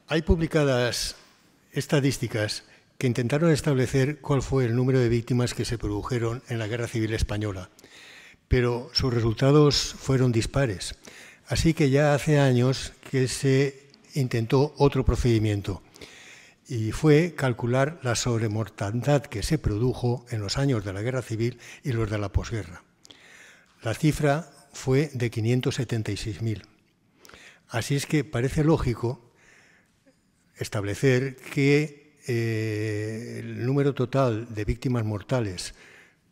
Hay publicadas estadísticas que intentaron establecer cuál fue el número de víctimas que se produjeron en la Guerra Civil Española, pero sus resultados fueron dispares. Así que ya hace años que se intentó otro procedimiento y fue calcular la sobremortandad que se produjo en los años de la Guerra Civil y los de la posguerra. La cifra fue de 576.000. Así es que parece lógico establecer que el número total de víctimas mortales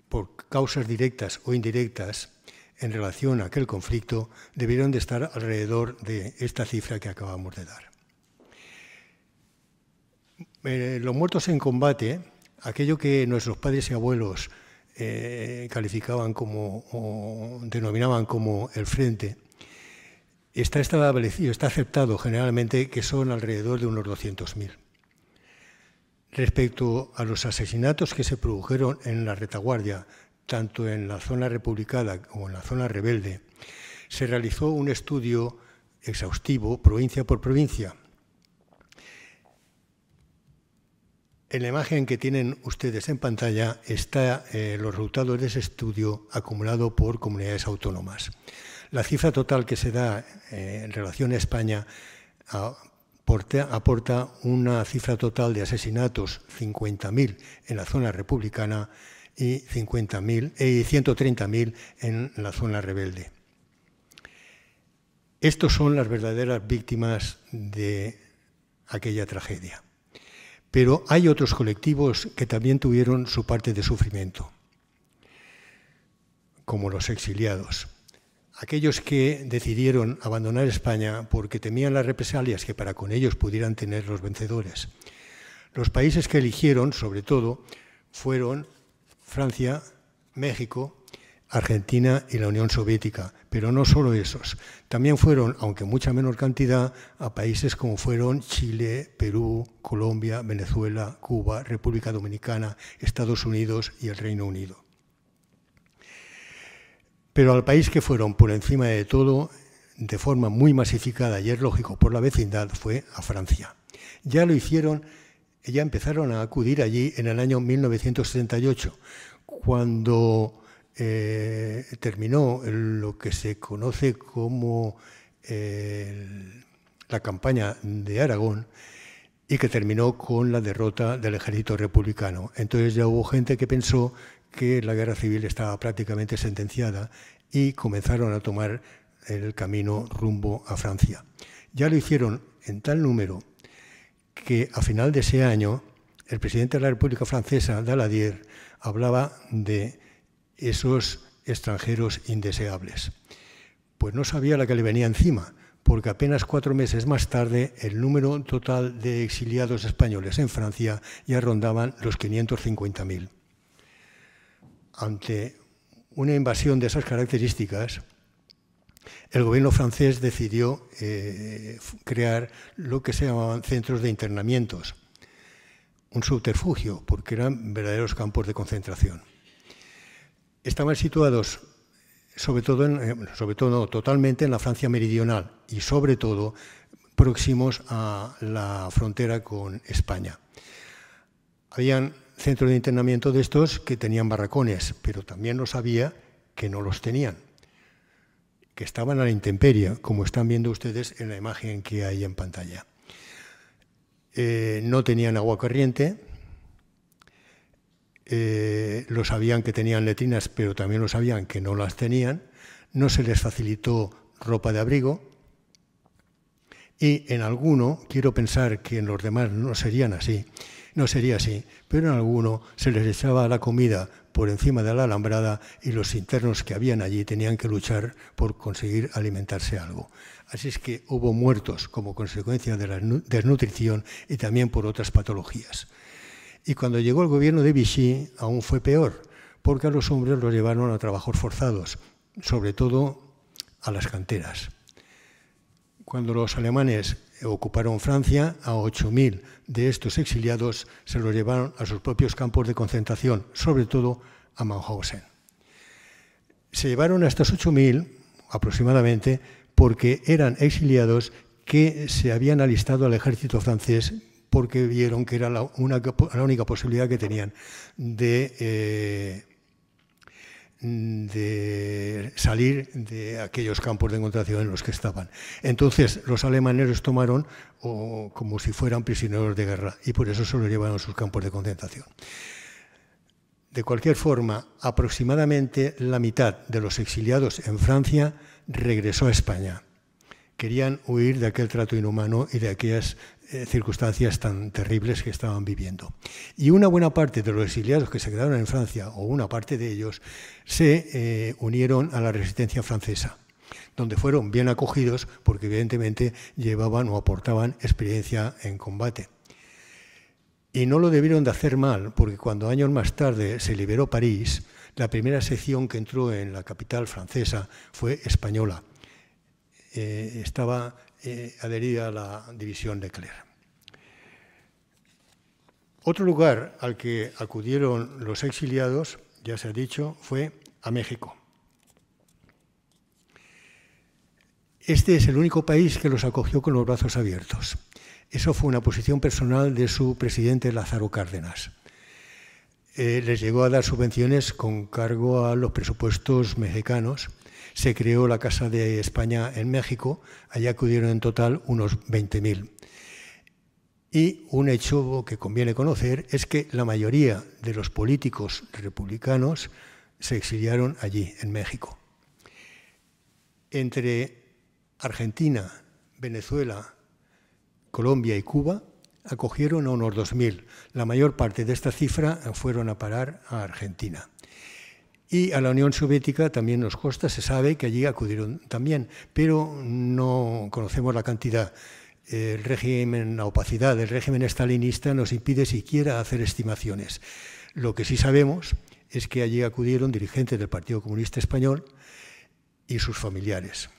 por causas directas o indirectas en relación a aquel conflicto debieron de estar alrededor de esta cifra que acabamos de dar. Los muertos en combate, aquello que nuestros padres y abuelos calificaban como o denominaban como el frente, está establecido, está aceptado generalmente que son alrededor de unos 200.000. Respecto a los asesinatos que se produjeron en la retaguardia, tanto en la zona republicana como en la zona rebelde, se realizó un estudio exhaustivo, provincia por provincia. En la imagen que tienen ustedes en pantalla están los resultados de ese estudio acumulado por comunidades autónomas. La cifra total que se da en relación a España aporta una cifra total de asesinatos, 50.000 en la zona republicana y 130.000 en la zona rebelde. Estos son las verdaderas víctimas de aquella tragedia. Pero hay otros colectivos que también tuvieron su parte de sufrimiento, como los exiliados. Aquellos que decidieron abandonar España porque temían las represalias que para con ellos pudieran tener los vencedores. Los países que eligieron, sobre todo, fueron Francia, México, Argentina y la Unión Soviética, pero no solo esos. También fueron, aunque en mucha menor cantidad, a países como fueron Chile, Perú, Colombia, Venezuela, Cuba, República Dominicana, Estados Unidos y el Reino Unido. Pero al país que fueron por encima de todo, de forma muy masificada, y es lógico por la vecindad, fue a Francia. Ya lo hicieron, ya empezaron a acudir allí en el año 1978, cuando terminó lo que se conoce como la campaña de Aragón y que terminó con la derrota del ejército republicano. Entonces ya hubo gente que pensó que la guerra civil estaba prácticamente sentenciada y comenzaron a tomar el camino rumbo a Francia. Ya lo hicieron en tal número que a final de ese año el presidente de la República Francesa, Daladier, hablaba de esos extranjeros indeseables. Pues no sabía la que le venía encima, porque apenas 4 meses más tarde el número total de exiliados españoles en Francia ya rondaban los 550.000. Ante una invasión de esas características, el gobierno francés decidió crear lo que se llamaban centros de internamientos, un subterfugio, porque eran verdaderos campos de concentración. Estaban situados totalmente en la Francia meridional y sobre todo próximos a la frontera con España. Habían centros de internamiento de estos que tenían barracones, pero también lo sabía que no los tenían, que estaban a la intemperie, como están viendo ustedes en la imagen que hay en pantalla. No tenían agua corriente, lo sabían que tenían letrinas, pero también lo sabían que no las tenían, no se les facilitó ropa de abrigo y en alguno, quiero pensar que en los demás no sería así, pero en alguno se les echaba la comida por encima de la alambrada y los internos que habían allí tenían que luchar por conseguir alimentarse algo. Así es que hubo muertos como consecuencia de la desnutrición y también por otras patologías. Y cuando llegó el gobierno de Vichy aún fue peor, porque a los hombres los llevaron a trabajos forzados, sobre todo a las canteras. Cuando los alemanes ocuparon Francia, a 8.000 de estos exiliados se los llevaron a sus propios campos de concentración, sobre todo a Mauthausen. Se llevaron a estos 8.000 aproximadamente porque eran exiliados que se habían alistado al ejército francés porque vieron que era la única posibilidad que tenían de salir de aquellos campos de concentración en los que estaban. Entonces los alemanes los tomaron como si fueran prisioneros de guerra y por eso se los llevaron a sus campos de concentración. De cualquier forma, aproximadamente la mitad de los exiliados en Francia regresó a España. Querían huir de aquel trato inhumano y de aquellas circunstancias tan terribles que estaban viviendo. Y una buena parte de los exiliados que se quedaron en Francia, o una parte de ellos, se unieron a la resistencia francesa, donde fueron bien acogidos porque evidentemente llevaban o aportaban experiencia en combate. Y no lo debieron de hacer mal, porque cuando años más tarde se liberó París, la primera sección que entró en la capital francesa fue española. Estaba adherida a la división de Leclerc. Otro lugar al que acudieron los exiliados, ya se ha dicho, fue a México. Este es el único país que los acogió con los brazos abiertos. Eso fue una posición personal de su presidente Lázaro Cárdenas. Les llegó a dar subvenciones con cargo a los presupuestos mexicanos. Se creó la Casa de España en México, allá acudieron en total unos 20.000. Y un hecho que conviene conocer es que la mayoría de los políticos republicanos se exiliaron allí, en México. Entre Argentina, Venezuela, Colombia y Cuba acogieron a unos 2.000. La mayor parte de esta cifra fueron a parar a Argentina. Y a la Unión Soviética también nos consta, se sabe que allí acudieron también, pero no conocemos la cantidad. El régimen, la opacidad del régimen estalinista nos impide siquiera hacer estimaciones. Lo que sí sabemos es que allí acudieron dirigentes del Partido Comunista Español y sus familiares.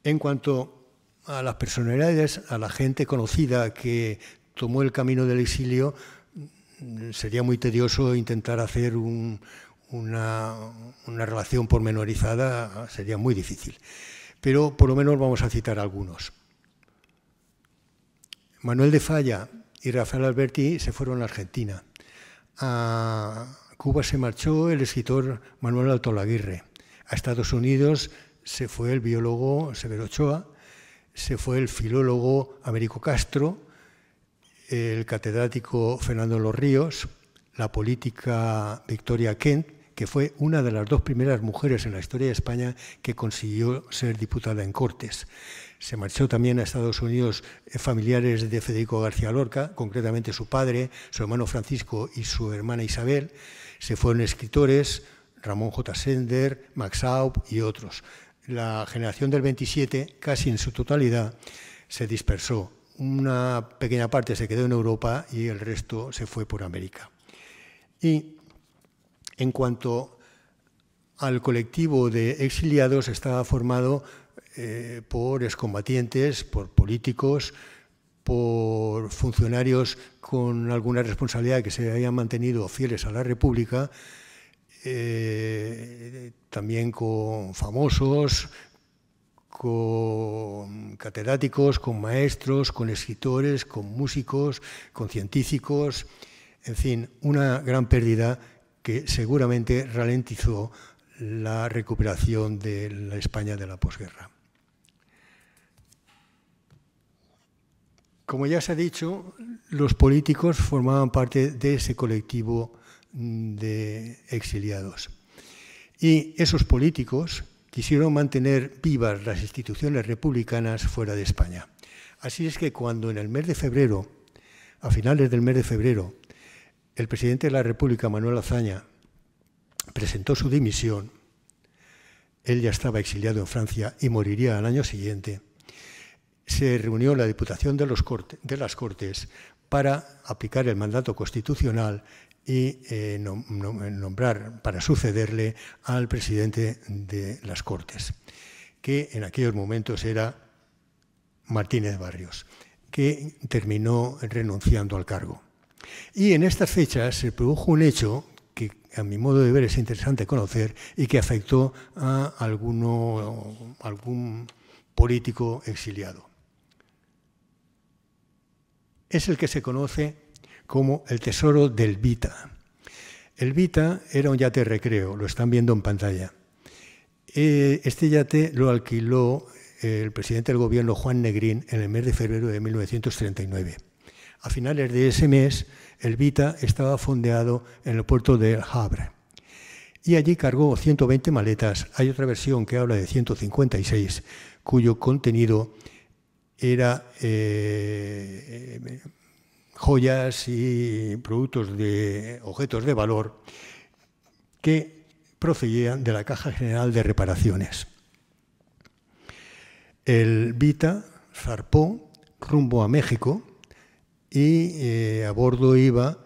En cuanto a las personalidades, a la gente conocida que tomó el camino del exilio, sería muy tedioso intentar hacer una relación pormenorizada, sería muy difícil. Pero por lo menos vamos a citar algunos. Manuel de Falla y Rafael Alberti se fueron a Argentina. A Cuba se marchó el escritor Manuel Altolaguirre. A Estados Unidos se fue el biólogo Severo Ochoa, se fue el filólogo Américo Castro, el catedrático Fernando Los Ríos, la política Victoria Kent, que fue una de las dos primeras mujeres en la historia de España que consiguió ser diputada en Cortes. Se marchó también a Estados Unidos familiares de Federico García Lorca, concretamente su padre, su hermano Francisco y su hermana Isabel. Se fueron escritores, Ramón J. Sender, Max Aub y otros. La generación del 27, casi en su totalidad, se dispersó. Una pequeña parte se quedó en Europa y el resto se fue por América. Y en cuanto al colectivo de exiliados, estaba formado por excombatientes, por políticos, por funcionarios con alguna responsabilidad que se habían mantenido fieles a la República, también con famosos, con catedráticos, con maestros, con escritores, con músicos, con científicos, en fin, una gran pérdida que seguramente ralentizó la recuperación de la España de la posguerra. Como ya se ha dicho, los políticos formaban parte de ese colectivo de exiliados. Y esos políticos quisieron mantener vivas las instituciones republicanas fuera de España. Así es que cuando en el mes de febrero, a finales del mes de febrero, el presidente de la República, Manuel Azaña, presentó su dimisión, él ya estaba exiliado en Francia y moriría al año siguiente, se reunió la Diputación de las Cortes para aplicar el mandato constitucional y nombrar para sucederle al presidente de las Cortes, que en aquellos momentos era Martínez Barrios, que terminó renunciando al cargo. Y en estas fechas se produjo un hecho que a mi modo de ver es interesante conocer y que afectó a algún político exiliado. Es el que se conoce como el tesoro del Vita. El Vita era un yate de recreo, lo están viendo en pantalla. Este yate lo alquiló el presidente del gobierno, Juan Negrín, en el mes de febrero de 1939. A finales de ese mes, el Vita estaba fondeado en el puerto de El Havre. Y allí cargó 120 maletas. Hay otra versión que habla de 156, cuyo contenido era joyas y productos de objetos de valor que procedían de la Caja General de Reparaciones. El Vita zarpó rumbo a México y a bordo iba,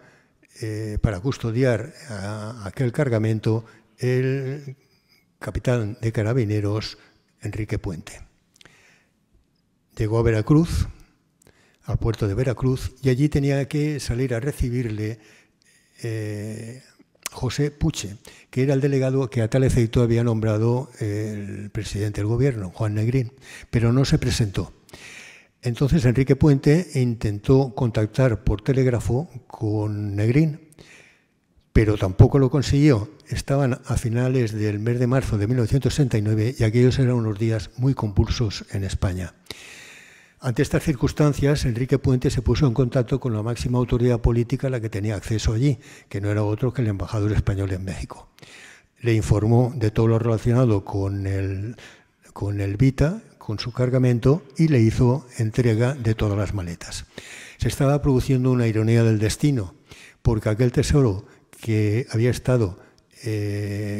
para custodiar aquel cargamento, el capitán de carabineros Enrique Puente. Llegó a Veracruz, al puerto de Veracruz, y allí tenía que salir a recibirle José Puche, que era el delegado que a tal efecto había nombrado el presidente del gobierno, Juan Negrín, pero no se presentó. Entonces Enrique Puente intentó contactar por telégrafo con Negrín, pero tampoco lo consiguió. Estaban a finales del mes de marzo de 1969 y aquellos eran unos días muy convulsos en España. Ante estas circunstancias, Enrique Puente se puso en contacto con la máxima autoridad política a la que tenía acceso allí, que no era otro que el embajador español en México. Le informó de todo lo relacionado con el Vita, con su cargamento, y le hizo entrega de todas las maletas. Se estaba produciendo una ironía del destino, porque aquel tesoro que había estado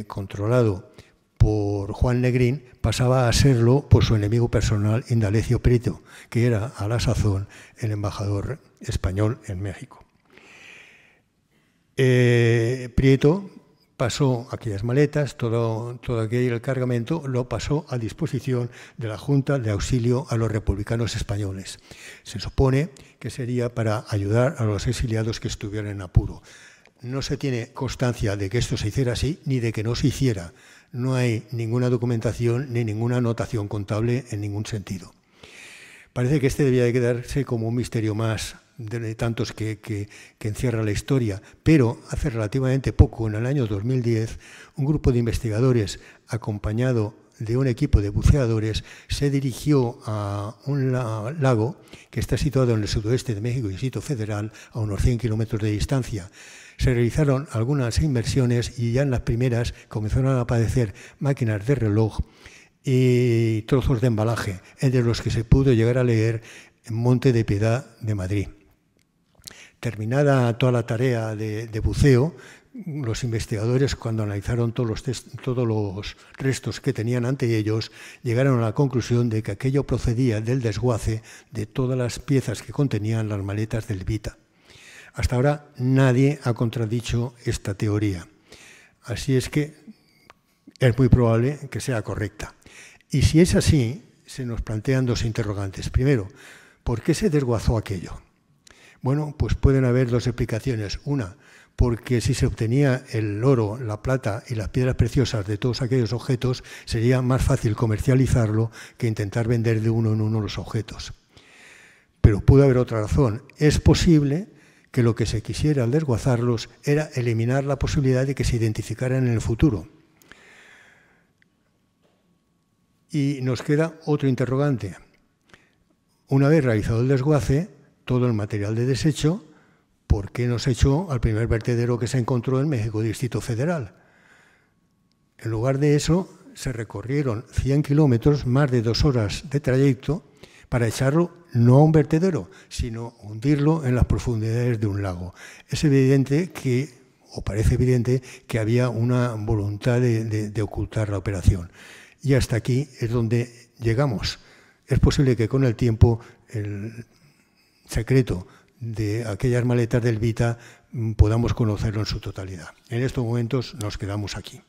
controlado por Juan Negrín pasaba a serlo por su enemigo personal, Indalecio Prieto, que era a la sazón el embajador español en México. Prieto pasó aquellas maletas, todo aquel cargamento lo pasó a disposición de la Junta de Auxilio a los Republicanos Españoles. Se supone que sería para ayudar a los exiliados que estuvieran en apuro. No se tiene constancia de que esto se hiciera así, ni de que no se hiciera. No hay ninguna documentación ni ninguna anotación contable en ningún sentido. Parece que este debía de quedarse como un misterio más de tantos que encierra la historia, pero hace relativamente poco, en el año 2010, un grupo de investigadores acompañado de un equipo de buceadores se dirigió a un lago que está situado en el sudoeste de México, Distrito Federal, a unos 100 kilómetros de distancia. Se realizaron algunas inmersiones y ya en las primeras comenzaron a aparecer máquinas de reloj y trozos de embalaje, entre los que se pudo llegar a leer en Monte de Piedad de Madrid. Terminada toda la tarea de buceo, los investigadores, cuando analizaron todos los restos que tenían ante ellos, llegaron a la conclusión de que aquello procedía del desguace de todas las piezas que contenían las maletas del Vita. Hasta ahora nadie ha contradicho esta teoría. Así es que es muy probable que sea correcta. Y si es así, se nos plantean dos interrogantes. Primero, ¿por qué se desguazó aquello? Bueno, pues pueden haber dos explicaciones. Una, porque si se obtenía el oro, la plata y las piedras preciosas de todos aquellos objetos, sería más fácil comercializarlo que intentar vender de uno en uno los objetos. Pero puede haber otra razón. Es posible que lo que se quisiera al desguazarlos era eliminar la posibilidad de que se identificaran en el futuro. Y nos queda otro interrogante. Una vez realizado el desguace, todo el material de desecho, ¿por qué no se echó al primer vertedero que se encontró en México, Distrito Federal? En lugar de eso, se recorrieron 100 kilómetros, más de 2 horas de trayecto, para echarlo no a un vertedero, sino hundirlo en las profundidades de un lago. Es evidente que, o parece evidente, que había una voluntad de ocultar la operación. Y hasta aquí es donde llegamos. Es posible que con el tiempo el secreto de aquellas maletas del Vita podamos conocerlo en su totalidad. En estos momentos nos quedamos aquí.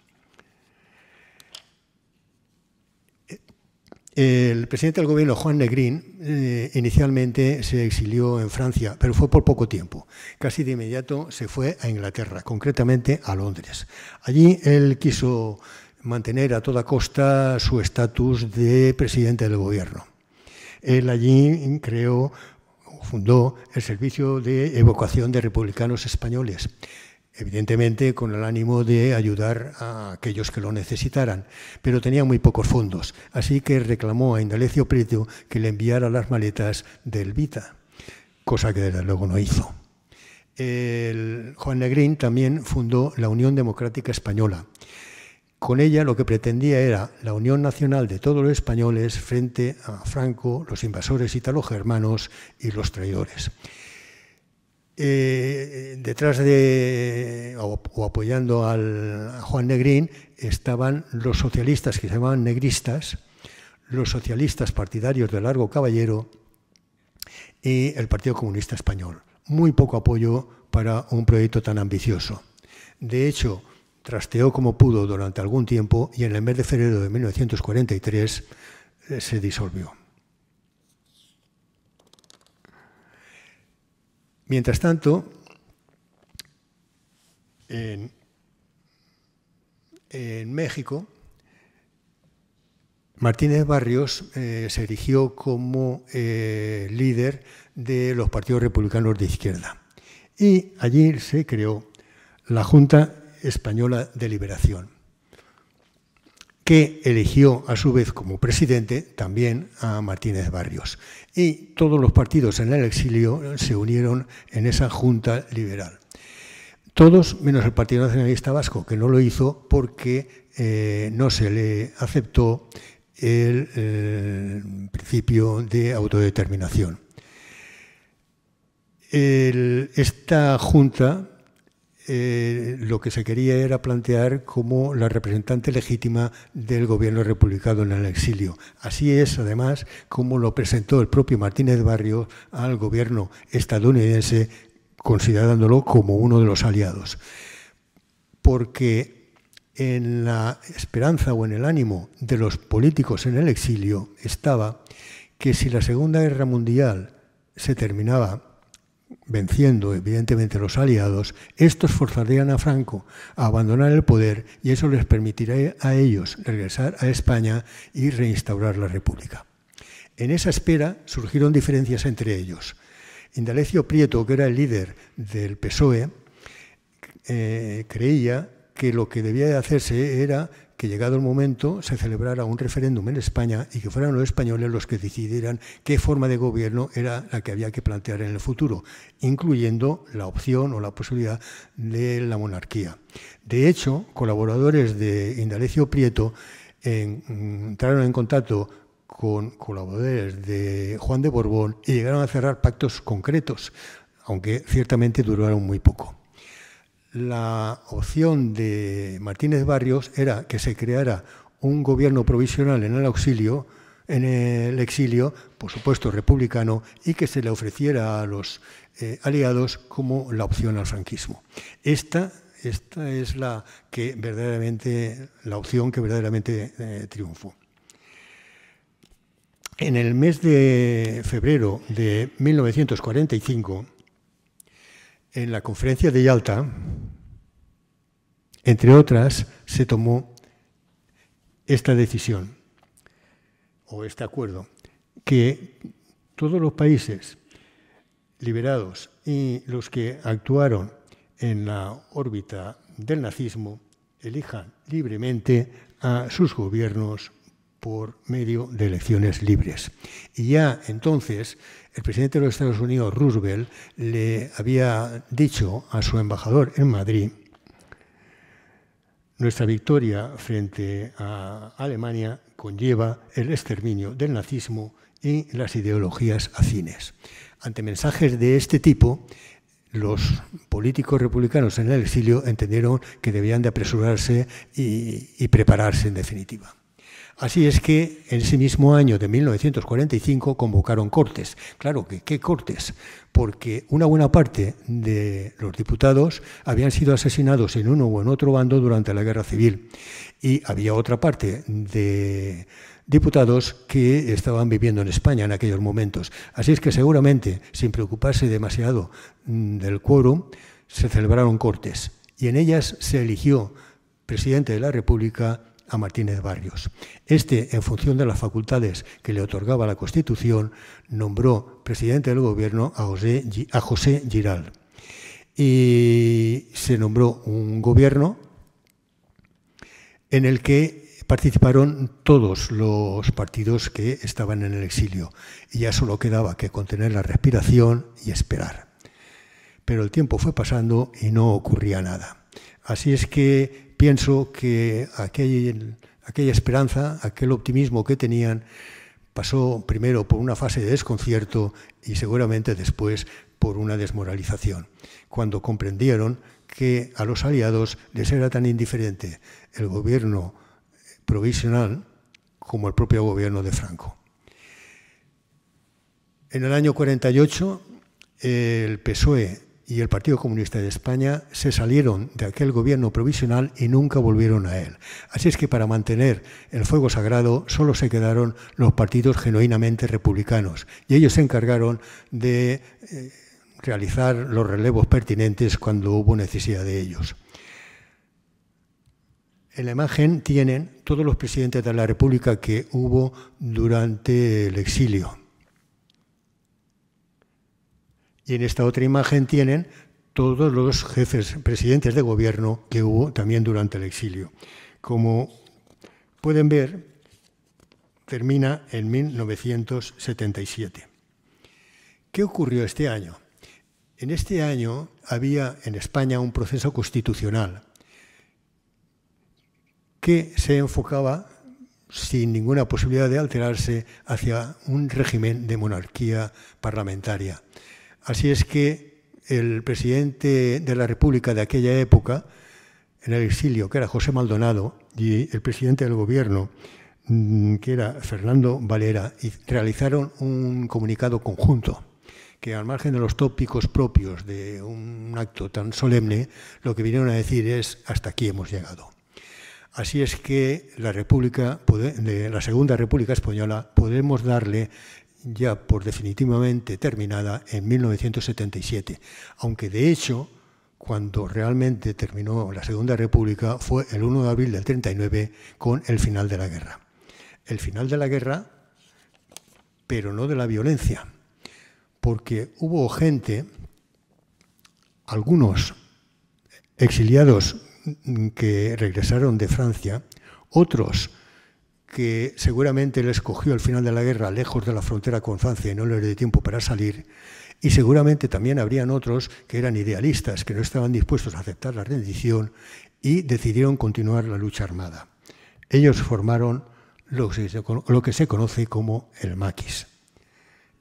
El presidente del gobierno, Juan Negrín, inicialmente se exilió en Francia, pero fue por poco tiempo. Casi de inmediato se fue a Inglaterra, concretamente a Londres. Allí él quiso mantener a toda costa su estatus de presidente del gobierno. Él allí fundó el Servicio de Evocación de Republicanos Españoles, evidentemente con el ánimo de ayudar a aquellos que lo necesitaran, pero tenía muy pocos fondos, así que reclamó a Indalecio Prieto que le enviara las maletas de Elvita, cosa que desde luego no hizo. Juan Negrín también fundó la Unión Democrática Española. Con ella lo que pretendía era la unión nacional de todos los españoles frente a Franco, los invasores italo-germanos y los traidores. Detrás o apoyando a Juan Negrín estaban los socialistas que se llamaban negristas, los socialistas partidarios de Largo Caballero y el Partido Comunista Español. Muy poco apoyo para un proyecto tan ambicioso. De hecho, trasteó como pudo durante algún tiempo y en el mes de febrero de 1943 se disolvió. Mientras tanto, en México, Martínez Barrios se erigió como líder de los partidos republicanos de izquierda y allí se creó la Junta Española de Liberación, que eligió a su vez como presidente también a Martínez Barrios. Y todos los partidos en el exilio se unieron en esa Junta Liberal. Todos menos el Partido Nacionalista Vasco, que no lo hizo porque no se le aceptó el principio de autodeterminación. Esta Junta lo que se quería era plantear como la representante legítima del gobierno republicano en el exilio. Así es, además, como lo presentó el propio Martínez Barrios al gobierno estadounidense, considerándolo como uno de los aliados. Porque en la esperanza o en el ánimo de los políticos en el exilio estaba que si la Segunda Guerra Mundial se terminaba venciendo evidentemente los aliados, estos forzarían a Franco a abandonar el poder y eso les permitiría a ellos regresar a España y reinstaurar la República. En esa espera surgieron diferencias entre ellos. Indalecio Prieto, que era el líder del PSOE, creía que lo que debía de hacerse era que llegado el momento se celebrara un referéndum en España y que fueran los españoles los que decidieran qué forma de gobierno era la que había que plantear en el futuro, incluyendo la opción o la posibilidad de la monarquía. De hecho, colaboradores de Indalecio Prieto entraron en contacto con colaboradores de Juan de Borbón y llegaron a cerrar pactos concretos, aunque ciertamente duraron muy poco. La opción de Martínez Barrios era que se creara un gobierno provisional en el exilio, por supuesto republicano, y que se le ofreciera a los aliados como la opción al franquismo. Esta es la opción que verdaderamente triunfó. En el mes de febrero de 1945, en la conferencia de Yalta, entre otras, se tomó esta decisión, o este acuerdo, que todos los países liberados y los que actuaron en la órbita del nazismo elijan libremente a sus gobiernos por medio de elecciones libres. Y ya entonces el presidente de los Estados Unidos, Roosevelt, le había dicho a su embajador en Madrid: nuestra victoria frente a Alemania conlleva el exterminio del nazismo y las ideologías afines. Ante mensajes de este tipo, los políticos republicanos en el exilio entendieron que debían de apresurarse y prepararse en definitiva. Así es que en ese mismo año de 1945 convocaron cortes. Claro que, ¿qué cortes? Porque una buena parte de los diputados habían sido asesinados en uno o en otro bando durante la Guerra Civil y había otra parte de diputados que estaban viviendo en España en aquellos momentos. Así es que seguramente, sin preocuparse demasiado del quórum, se celebraron cortes y en ellas se eligió presidente de la República a Martínez Barrios. Este, en función de las facultades que le otorgaba la Constitución, nombró presidente del gobierno a José Giral. Y se nombró un gobierno en el que participaron todos los partidos que estaban en el exilio. Y ya solo quedaba que contener la respiración y esperar. Pero el tiempo fue pasando y no ocurría nada. Así es que pienso que aquella esperanza, aquel optimismo que tenían, pasó primero por una fase de desconcierto y seguramente después por una desmoralización, cuando comprendieron que a los aliados les era tan indiferente el gobierno provisional como el propio gobierno de Franco. En el año 48, el PSOE y el Partido Comunista de España se salieron de aquel gobierno provisional y nunca volvieron a él. Así es que para mantener el fuego sagrado solo se quedaron los partidos genuinamente republicanos y ellos se encargaron de realizar los relevos pertinentes cuando hubo necesidad de ellos. En la imagen tienen todos los presidentes de la República que hubo durante el exilio. Y en esta otra imagen tienen todos los jefes, presidentes de gobierno que hubo también durante el exilio. Como pueden ver, termina en 1977. ¿Qué ocurrió este año? En este año había en España un proceso constitucional que se enfocaba, sin ninguna posibilidad de alterarse, hacia un régimen de monarquía parlamentaria. Así es que el presidente de la República de aquella época, en el exilio, que era José Maldonado, y el presidente del gobierno, que era Fernando Valera, realizaron un comunicado conjunto que, al margen de los tópicos propios de un acto tan solemne, lo que vinieron a decir es: hasta aquí hemos llegado. Así es que la Segunda República Española podemos darle ya por definitivamente terminada en 1977, aunque de hecho, cuando realmente terminó la Segunda República fue el 1 de abril del 39 con el final de la guerra. El final de la guerra, pero no de la violencia, porque hubo gente, algunos exiliados que regresaron de Francia, otros que seguramente les cogió el final de la guerra lejos de la frontera con Francia y no les dio tiempo para salir, y seguramente también habrían otros que eran idealistas, que no estaban dispuestos a aceptar la rendición y decidieron continuar la lucha armada. Ellos formaron lo que se conoce como el maquis.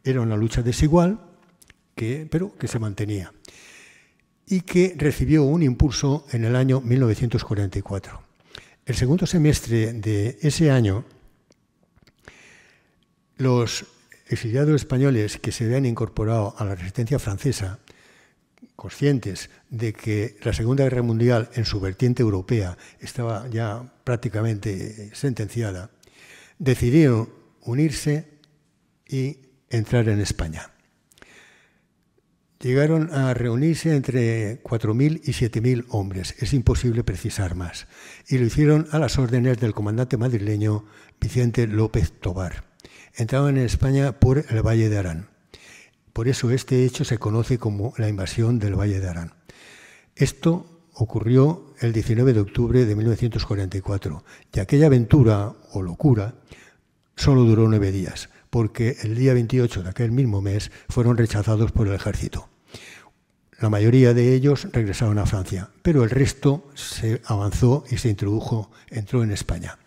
Era una lucha desigual, pero que se mantenía y que recibió un impulso en el año 1944. El segundo semestre de ese año, los exiliados españoles que se habían incorporado a la resistencia francesa, conscientes de que la Segunda Guerra Mundial en su vertiente europea estaba ya prácticamente sentenciada, decidieron unirse y entrar en España. Llegaron a reunirse entre 4.000 y 7.000 hombres, es imposible precisar más, y lo hicieron a las órdenes del comandante madrileño Vicente López Tovar. Entraban en España por el Valle de Arán. Por eso este hecho se conoce como la invasión del Valle de Arán. Esto ocurrió el 19 de octubre de 1944, y aquella aventura o locura solo duró 9 días, porque el día 28 de aquel mismo mes fueron rechazados por el ejército. La mayoría de ellos regresaron a Francia, pero el resto se avanzó y se entró en España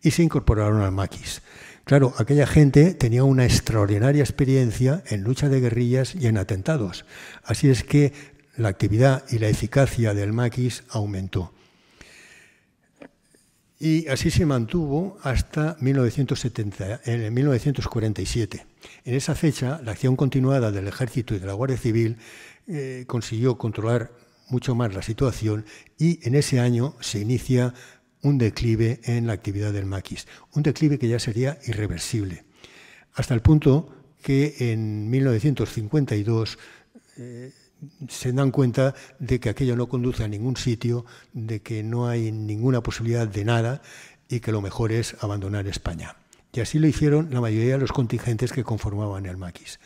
y se incorporaron al maquis. Claro, aquella gente tenía una extraordinaria experiencia en lucha de guerrillas y en atentados. Así es que la actividad y la eficacia del maquis aumentó. Y así se mantuvo hasta 1947. En esa fecha, la acción continuada del Ejército y de la Guardia Civil consiguió controlar mucho más la situación y en ese año se inicia un declive en la actividad del maquis, un declive que ya sería irreversible, hasta el punto que en 1952 se dan cuenta de que aquello no conduce a ningún sitio, de que no hay ninguna posibilidad de nada, y que lo mejor es abandonar España. Y así lo hicieron la mayoría de los contingentes que conformaban el maquis.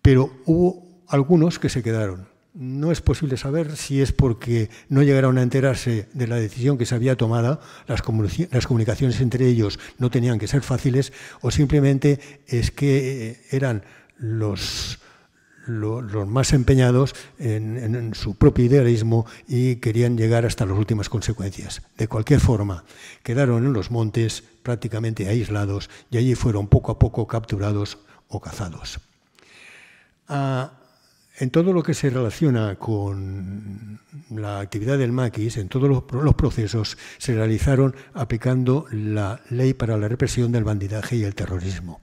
Pero hubo algunos que se quedaron. No es posible saber si es porque no llegaron a enterarse de la decisión que se había tomado, las comunicaciones entre ellos no tenían que ser fáciles, o simplemente es que eran los más empeñados en su propio idealismo y querían llegar hasta las últimas consecuencias. De cualquier forma, quedaron en los montes prácticamente aislados y allí fueron poco a poco capturados o cazados. En todo lo que se relaciona con la actividad del maquis, en todos los procesos, se realizaron aplicando la ley para la represión del bandidaje y el terrorismo.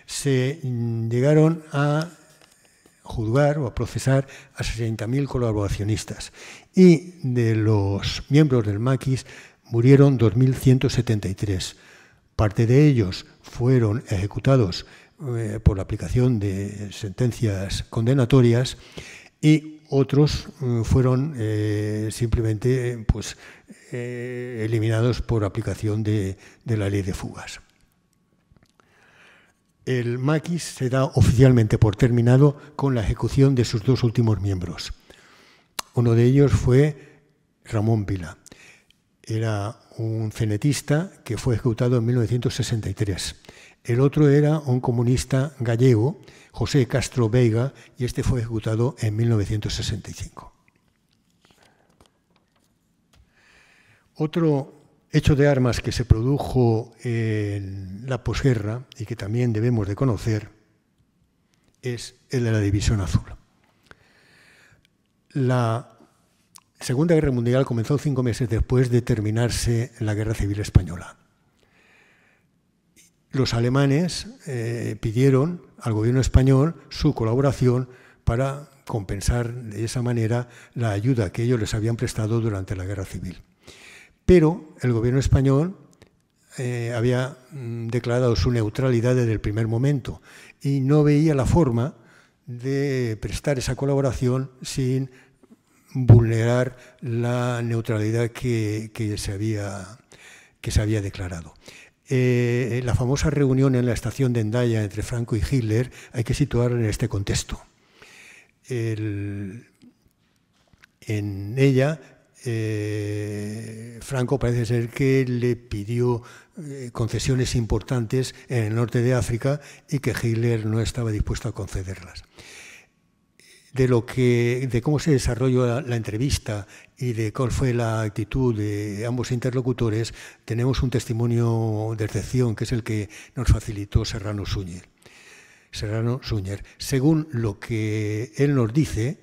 Se llegaron a juzgar o a procesar a 60.000 colaboracionistas y de los miembros del maquis murieron 2.173. Parte de ellos fueron ejecutados por la aplicación de sentencias condenatorias y otros fueron simplemente eliminados por aplicación de la ley de fugas. El maquis se da oficialmente por terminado con la ejecución de sus dos últimos miembros. Uno de ellos fue Ramón Vila. Era un cenetista que fue ejecutado en 1963. El otro era un comunista gallego, José Castro Veiga, y este fue ejecutado en 1965. Otro hecho de armas que se produjo en la posguerra y que también debemos de conocer es el de la División Azul. La Segunda Guerra Mundial comenzó 5 meses después de terminarse la Guerra Civil Española. Los alemanes pidieron al gobierno español su colaboración para compensar de esa manera la ayuda que ellos les habían prestado durante la Guerra Civil. Pero el gobierno español había declarado su neutralidad desde el primer momento y no veía la forma de prestar esa colaboración sin vulnerar la neutralidad que se había declarado. La famosa reunión en la estación de Hendaya entre Franco y Hitler hay que situarla en este contexto. En ella, Franco parece ser que le pidió concesiones importantes en el norte de África y que Hitler no estaba dispuesto a concederlas. De cómo se desarrolló la entrevista y de cuál fue la actitud de ambos interlocutores, tenemos un testimonio de excepción, que es el que nos facilitó Serrano Suñer. Según lo que él nos dice,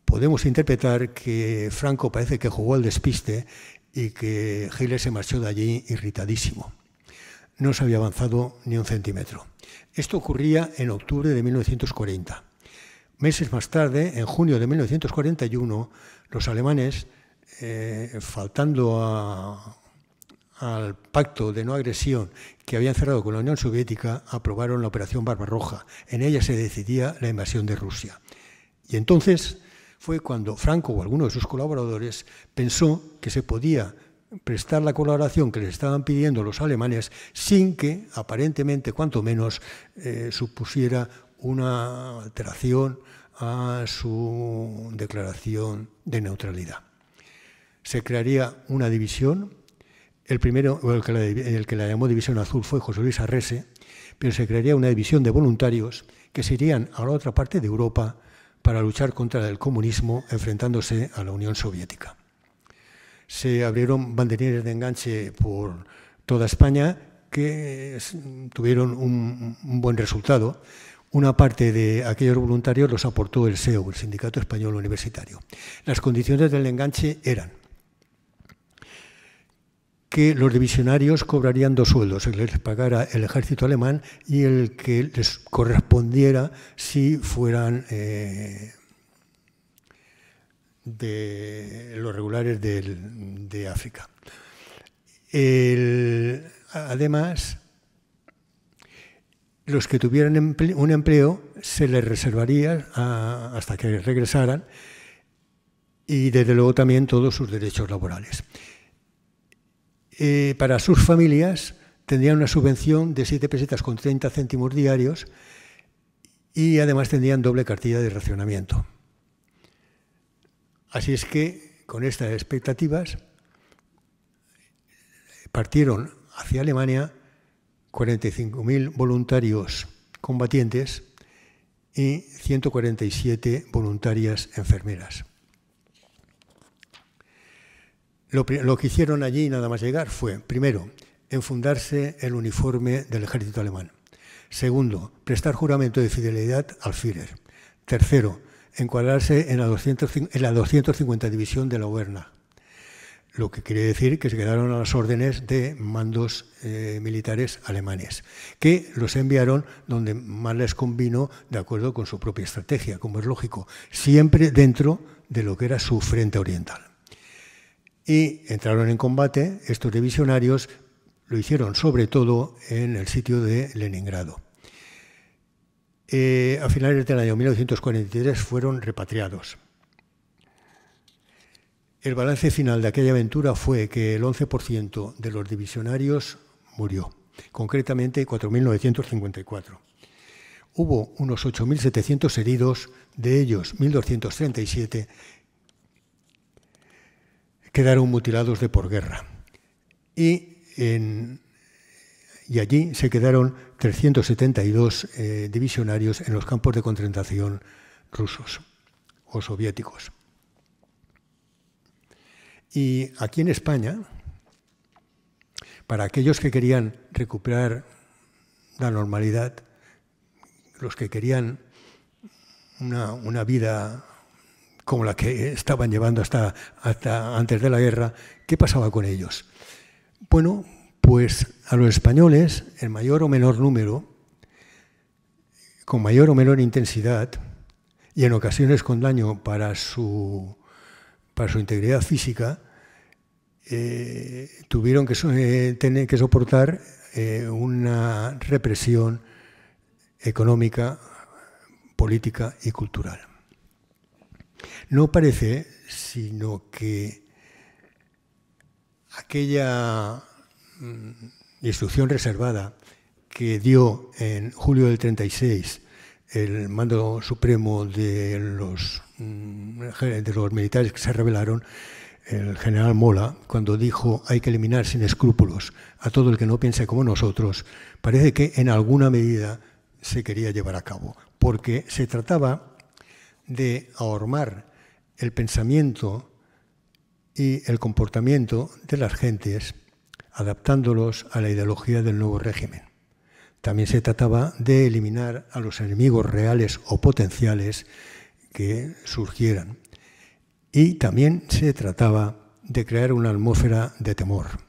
podemos interpretar que Franco parece que jugó al despiste y que Hitler se marchó de allí irritadísimo. No se había avanzado ni un centímetro. Esto ocurría en octubre de 1940. Meses más tarde, en junio de 1941, los alemanes, faltando al pacto de no agresión que habían cerrado con la Unión Soviética, aprobaron la Operación Barbarroja. En ella se decidía la invasión de Rusia. Y entonces fue cuando Franco o alguno de sus colaboradores pensó que se podía prestar la colaboración que les estaban pidiendo los alemanes sin que, aparentemente, cuanto menos, supusiera una alteración a su declaración de neutralidad. Se crearía una división. El primero, el que la llamó División Azul, fue José Luis Arrese, pero se crearía una división de voluntarios que se irían a la otra parte de Europa para luchar contra el comunismo, enfrentándose a la Unión Soviética. Se abrieron banderines de enganche por toda España que tuvieron un buen resultado. Una parte de aquellos voluntarios los aportó el SEU, el Sindicato Español Universitario. Las condiciones del enganche eran que los divisionarios cobrarían 2 sueldos, el que les pagara el ejército alemán y el que les correspondiera si fueran de los regulares de África. Además, los que tuvieran un empleo se les reservaría hasta que regresaran y desde luego también todos sus derechos laborales. Para sus familias tendrían una subvención de 7 pesetas con 30 céntimos diarios y además tendrían doble cartilla de racionamiento. Así es que, con estas expectativas, partieron hacia Alemania 45.000 voluntarios combatientes y 147 voluntarias enfermeras. Lo que hicieron allí, nada más llegar, fue, primero, enfundarse el uniforme del ejército alemán. Segundo, prestar juramento de fidelidad al Führer. Tercero, encuadrarse en la 250 División de la Wehrmacht. Lo que quiere decir que se quedaron a las órdenes de mandos militares alemanes, que los enviaron donde más les convino de acuerdo con su propia estrategia, como es lógico, siempre dentro de lo que era su frente oriental. Y entraron en combate, estos divisionarios lo hicieron sobre todo en el sitio de Leningrado. A finales del año 1943 fueron repatriados. El balance final de aquella aventura fue que el 11% de los divisionarios murió, concretamente 4.954. Hubo unos 8.700 heridos, de ellos 1.237 quedaron mutilados de por guerra. Y allí se quedaron 372 divisionarios en los campos de concentración rusos o soviéticos. Y aquí en España, para aquellos que querían recuperar la normalidad, los que querían una vida como la que estaban llevando hasta antes de la guerra, ¿qué pasaba con ellos? Bueno, pues a los españoles, en mayor o menor número, con mayor o menor intensidad, y en ocasiones con daño para su integridad física, tuvieron que tener que soportar una represión económica, política y cultural. No parece sino que aquella instrucción reservada que dio en julio del 36 el mando supremo de los militares que se rebelaron, el general Mola, cuando dijo hay que eliminar sin escrúpulos a todo el que no piense como nosotros, parece que en alguna medida se quería llevar a cabo, porque se trataba de ahormar el pensamiento y el comportamiento de las gentes, adaptándolos a la ideología del nuevo régimen. También se trataba de eliminar a los enemigos reales o potenciales que surgieran. Y también se trataba de crear una atmósfera de temor,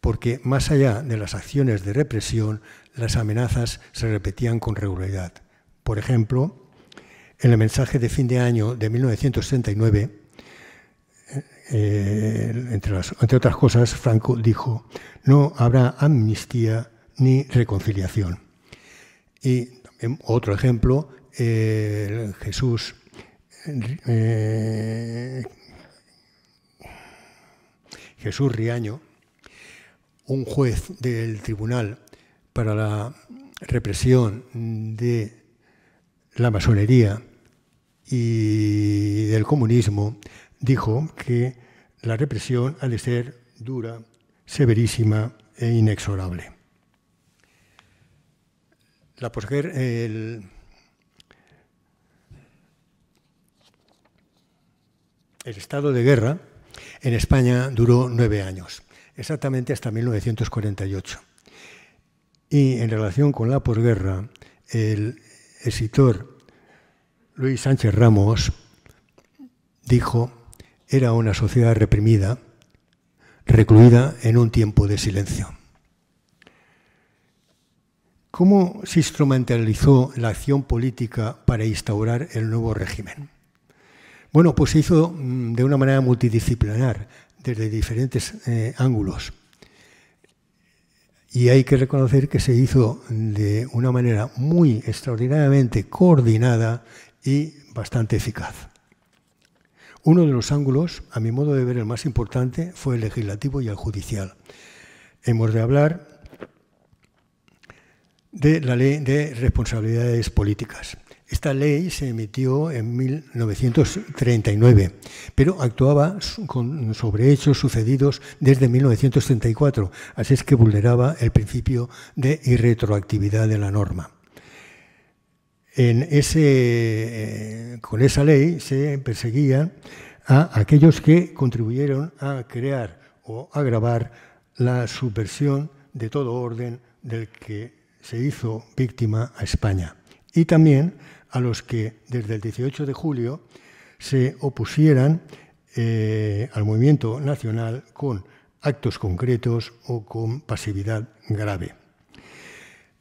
porque más allá de las acciones de represión, las amenazas se repetían con regularidad. Por ejemplo, en el mensaje de fin de año de 1969, entre otras cosas, Franco dijo: no habrá amnistía ni reconciliación. Y también otro ejemplo, Jesús Riaño, un juez del Tribunal para la Represión de la Masonería y del comunismo, dijo que la represión ha de ser dura, severísima e inexorable. El estado de guerra en España duró 9 años, exactamente hasta 1948. Y en relación con la posguerra, el escritor Luis Sánchez Ramos dijo: era una sociedad reprimida, recluida en un tiempo de silencio. ¿Cómo se instrumentalizó la acción política para instaurar el nuevo régimen? Bueno, pues se hizo de una manera multidisciplinar, desde diferentes ángulos. Y hay que reconocer que se hizo de una manera muy extraordinariamente coordinada y bastante eficaz. Uno de los ángulos, a mi modo de ver el más importante, fue el legislativo y el judicial. Hemos de hablar de la Ley de Responsabilidades Políticas. Esta ley se emitió en 1939, pero actuaba sobre hechos sucedidos desde 1934, así es que vulneraba el principio de irretroactividad de la norma. Con esa ley se perseguían a aquellos que contribuyeron a crear o agravar la subversión de todo orden del que se hizo víctima a España, y también a los que desde el 18 de julio se opusieran al movimiento nacional con actos concretos o con pasividad grave.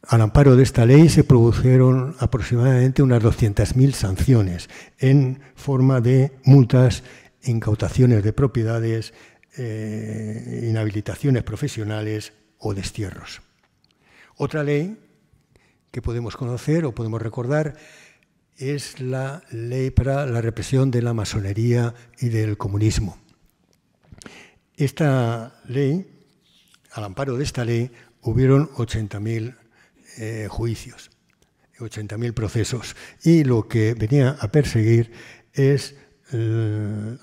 Al amparo de esta ley se produjeron aproximadamente unas 200.000 sanciones en forma de multas, incautaciones de propiedades, inhabilitaciones profesionales o destierros. Otra ley que podemos conocer o podemos recordar es la ley para la represión de la masonería y del comunismo. Esta ley, al amparo de esta ley, hubieron 80.000 juicios, 80.000 procesos, y lo que venía a perseguir es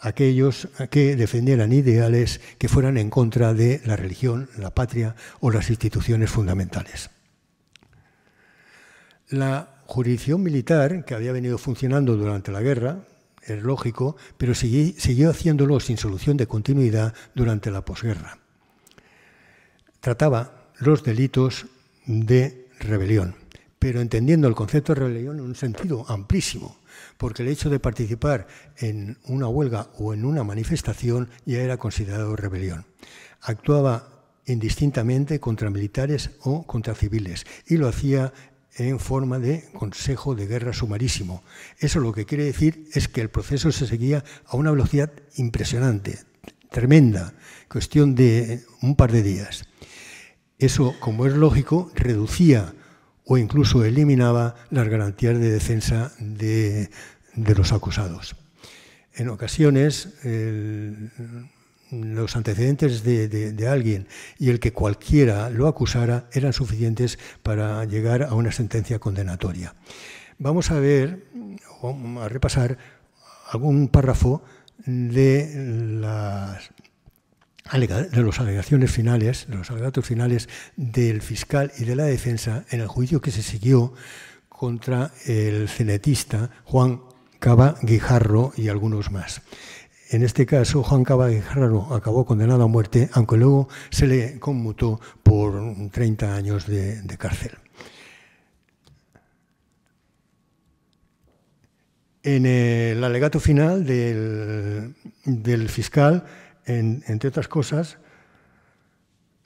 aquellos que defendieran ideales que fueran en contra de la religión, la patria o las instituciones fundamentales. La jurisdicción militar, que había venido funcionando durante la guerra, es lógico, pero siguió haciéndolo sin solución de continuidad durante la posguerra. Trataba los delitos de rebelión, pero entendiendo el concepto de rebelión en un sentido amplísimo, porque el hecho de participar en una huelga o en una manifestación ya era considerado rebelión. Actuaba indistintamente contra militares o contra civiles, y lo hacía en forma de consejo de guerra sumarísimo. Eso lo que quiere decir es que el proceso se seguía a una velocidad impresionante, tremenda, cuestión de un par de días. Eso, como es lógico, reducía o incluso eliminaba las garantías de defensa de los acusados. En ocasiones, los antecedentes de alguien y el que cualquiera lo acusara eran suficientes para llegar a una sentencia condenatoria. Vamos a ver, a repasar algún párrafo de los alegatos finales del fiscal y de la defensa en el juicio que se siguió contra el cenetista Juan Cava Guijarro y algunos más. En este caso, Juan Cava Guijarro acabó condenado a muerte, aunque luego se le conmutó por 30 años de cárcel. En el alegato final del fiscal, entre otras cosas,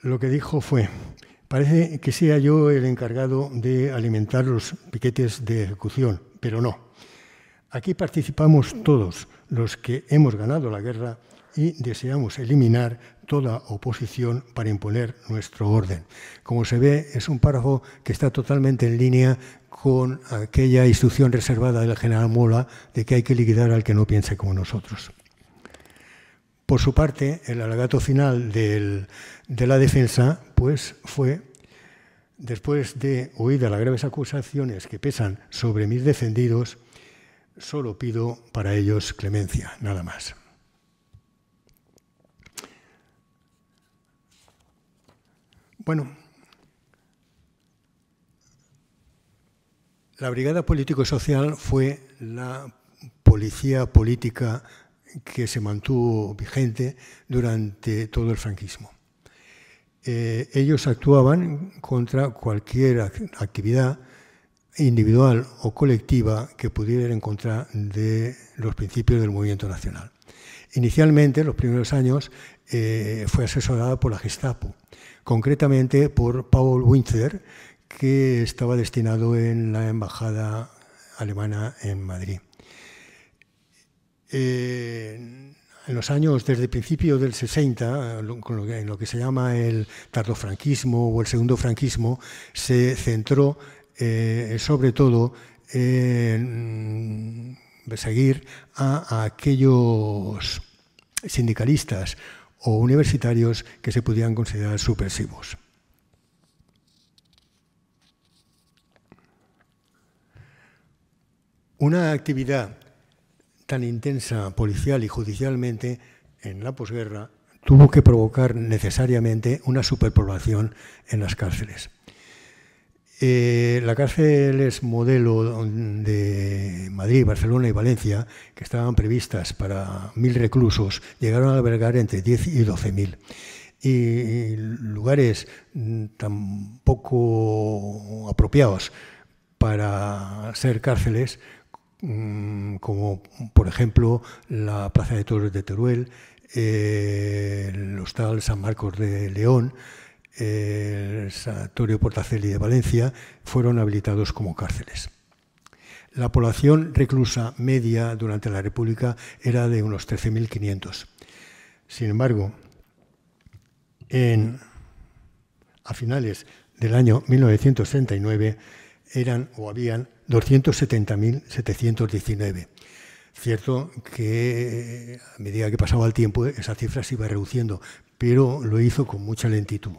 lo que dijo fue: parece que sea yo el encargado de alimentar los piquetes de ejecución, pero no. Aquí participamos todos los que hemos ganado la guerra y deseamos eliminar toda oposición para imponer nuestro orden. Como se ve, es un párrafo que está totalmente en línea con aquella instrucción reservada del general Mola de que hay que liquidar al que no piense como nosotros. Por su parte, el alegato final de la defensa pues, fue: después de oídas las graves acusaciones que pesan sobre mis defendidos, solo pido para ellos clemencia, nada más. Bueno, la Brigada Político-Social fue la policía política que se mantuvo vigente durante todo el franquismo. Ellos actuaban contra cualquier actividad individual o colectiva que pudiera ir en contra de los principios del movimiento nacional. Inicialmente, en los primeros años, fue asesorada por la Gestapo, concretamente por Paul Winzer, que estaba destinado en la embajada alemana en Madrid. En los años, desde el principio del 60, en lo que se llama el tardofranquismo o el segundo franquismo, se centró sobre todo en perseguir a aquellos sindicalistas o universitarios que se pudieran considerar subversivos. Una actividad tan intensa policial y judicialmente en la posguerra tuvo que provocar necesariamente una superpoblación en las cárceles. Las cárceles modelo de Madrid, Barcelona y Valencia, que estaban previstas para 1.000 reclusos, llegaron a albergar entre 10 y 12.000. Y lugares tan poco apropiados para ser cárceles, como por ejemplo la Plaza de Toros de Teruel, el Hostal San Marcos de León, el Sanatorio Portaceli de Valencia, fueron habilitados como cárceles. La población reclusa media durante la República era de unos 13.500. Sin embargo, a finales del año 1969 eran o habían 270.719. Cierto que a medida que pasaba el tiempo esa cifra se iba reduciendo, pero lo hizo con mucha lentitud.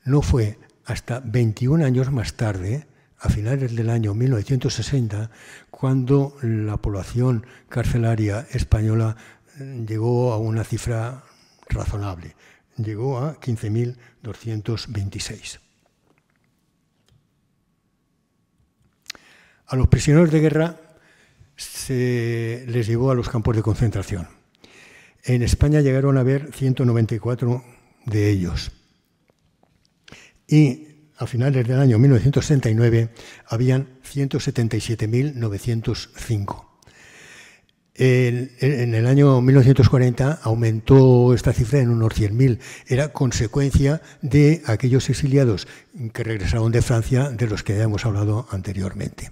No fue hasta 21 años más tarde, a finales del año 1960, cuando la población carcelaria española llegó a una cifra razonable. Llegó a 15.226. A los prisioneros de guerra se les llevó a los campos de concentración. En España llegaron a haber 194 de ellos. Y a finales del año 1969 habían 177.905. En el año 1940 aumentó esta cifra en unos 100.000. Era consecuencia de aquellos exiliados que regresaron de Francia, de los que ya hemos hablado anteriormente.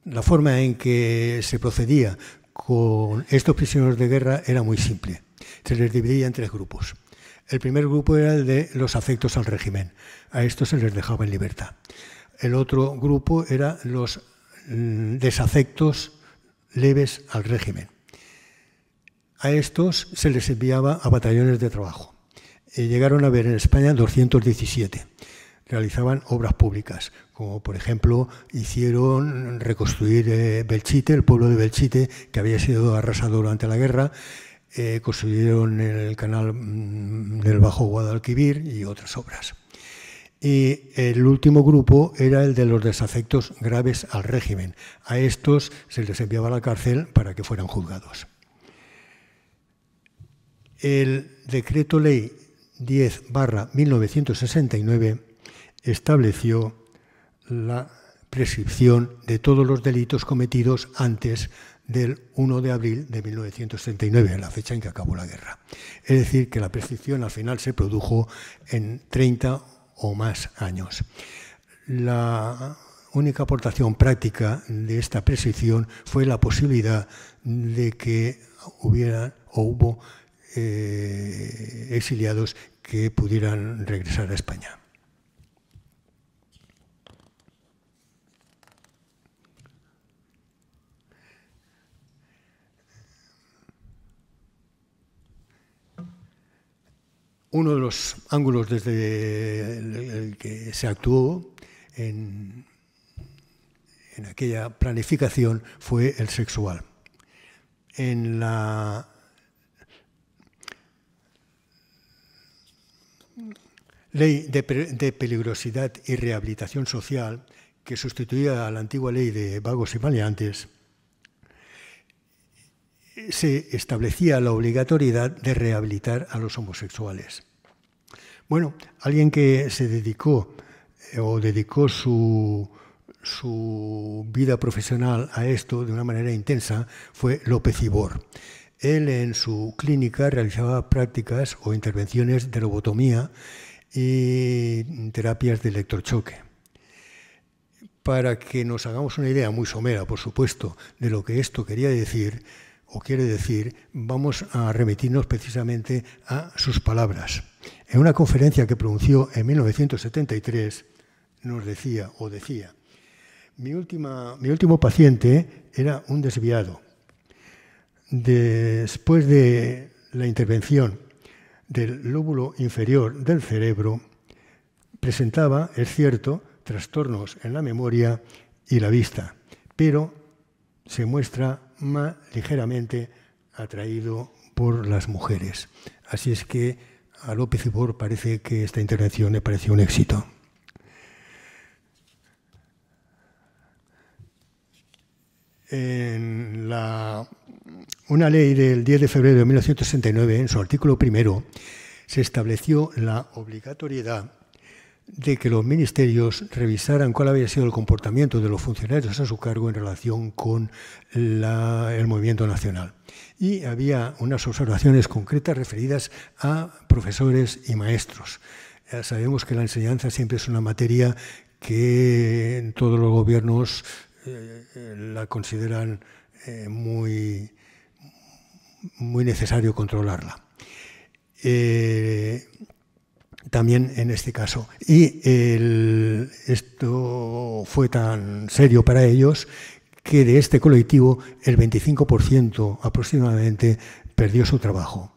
La forma en que se procedía con estos prisioneros de guerra era muy simple. Se les dividía en 3 grupos. El primer grupo era el de los afectos al régimen. A estos se les dejaba en libertad. El otro grupo era los desafectos leves al régimen. A estos se les enviaba a batallones de trabajo. Llegaron a haber en España 217. Realizaban obras públicas, como por ejemplo hicieron reconstruir Belchite, el pueblo de Belchite, que había sido arrasado durante la guerra, construyeron el canal del Bajo Guadalquivir y otras obras. Y el último grupo era el de los desafectos graves al régimen. A estos se les enviaba a la cárcel para que fueran juzgados. El Decreto Ley 10/1969 estableció la prescripción de todos los delitos cometidos antes del 1 de abril de 1939, la fecha en que acabó la guerra. Es decir, que la prescripción al final se produjo en 30 o más años. La única aportación práctica de esta prescripción fue la posibilidad de que hubo exiliados que pudieran regresar a España. Uno de los ángulos desde el que se actuó en aquella planificación fue el sexual. En la Ley de Peligrosidad y Rehabilitación Social, que sustituía a la antigua ley de vagos y maleantes, se establecía la obligatoriedad de rehabilitar a los homosexuales. Bueno, alguien que se dedicó su vida profesional a esto de una manera intensa fue López Ibor. Él en su clínica realizaba prácticas o intervenciones de lobotomía y terapias de electrochoque. Para que nos hagamos una idea muy somera, por supuesto, de lo que esto quería decir, o quiere decir, vamos a remitirnos precisamente a sus palabras. En una conferencia que pronunció en 1973, nos decía, Mi último paciente era un desviado. Después de la intervención del lóbulo inferior del cerebro, presentaba, es cierto, trastornos en la memoria y la vista, pero se muestra más ligeramente atraído por las mujeres. Así es que a López Ibor parece que esta intervención le pareció un éxito. En una ley del 10 de febrero de 1969, en su artículo primero, se estableció la obligatoriedad de que los ministerios revisaran cuál había sido el comportamiento de los funcionarios a su cargo en relación con el movimiento nacional. Y había unas observaciones concretas referidas a profesores y maestros. Sabemos que la enseñanza siempre es una materia que en todos los gobiernos la consideran muy necesario controlarla. También en este caso. Y esto fue tan serio para ellos que de este colectivo el 25% aproximadamente perdió su trabajo.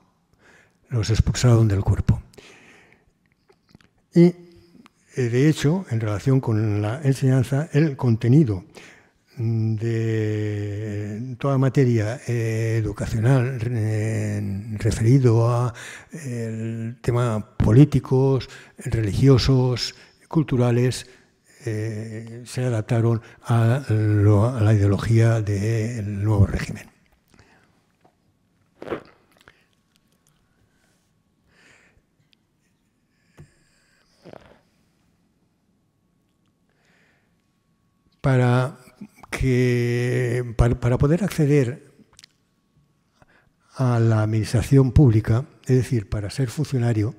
Los expulsaron del cuerpo. Y, de hecho, en relación con la enseñanza, el contenido de toda materia educacional referido a el tema políticos, religiosos, culturales, se adaptaron a la ideología del nuevo régimen. Para poder acceder a la administración pública, es decir, para ser funcionario,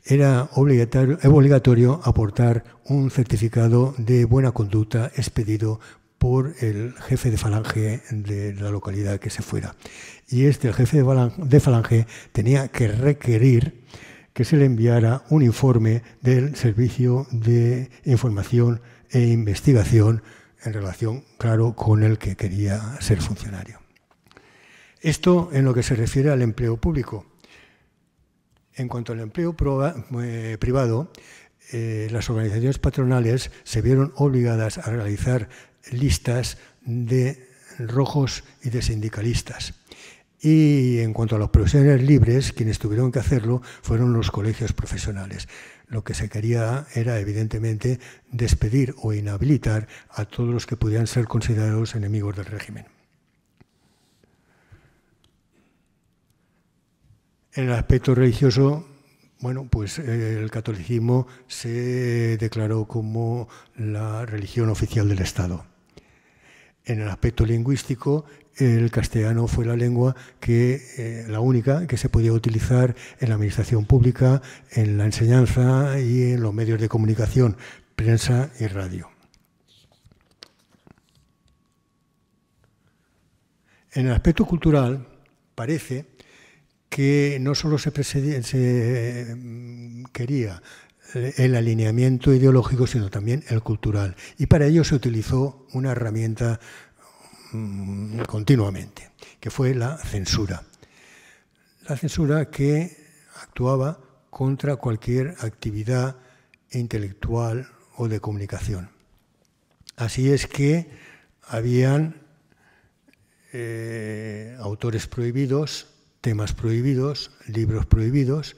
era obligatorio aportar un certificado de buena conducta expedido por el jefe de falange de la localidad que se fuera. Y el jefe de falange tenía que requerir que se le enviara un informe del Servicio de Información e Investigación en relación, claro, con el que quería ser funcionario. Esto en lo que se refiere al empleo público. En cuanto al empleo privado, las organizaciones patronales se vieron obligadas a realizar listas de rojos y de sindicalistas. Y en cuanto a los profesionales libres, quienes tuvieron que hacerlo fueron los colegios profesionales. Lo que se quería era, evidentemente, despedir o inhabilitar a todos los que pudieran ser considerados enemigos del régimen. En el aspecto religioso, bueno, pues el catolicismo se declaró como la religión oficial del Estado. En el aspecto lingüístico, el castellano fue la lengua la única que se podía utilizar en la administración pública, en la enseñanza y en los medios de comunicación, prensa y radio. En el aspecto cultural, parece que no solo se quería el alineamiento ideológico, sino también el cultural. Y para ello se utilizó una herramienta continuamente, que fue la censura. La censura que actuaba contra cualquier actividad intelectual o de comunicación. Así es que habían autores prohibidos, temas prohibidos, libros prohibidos,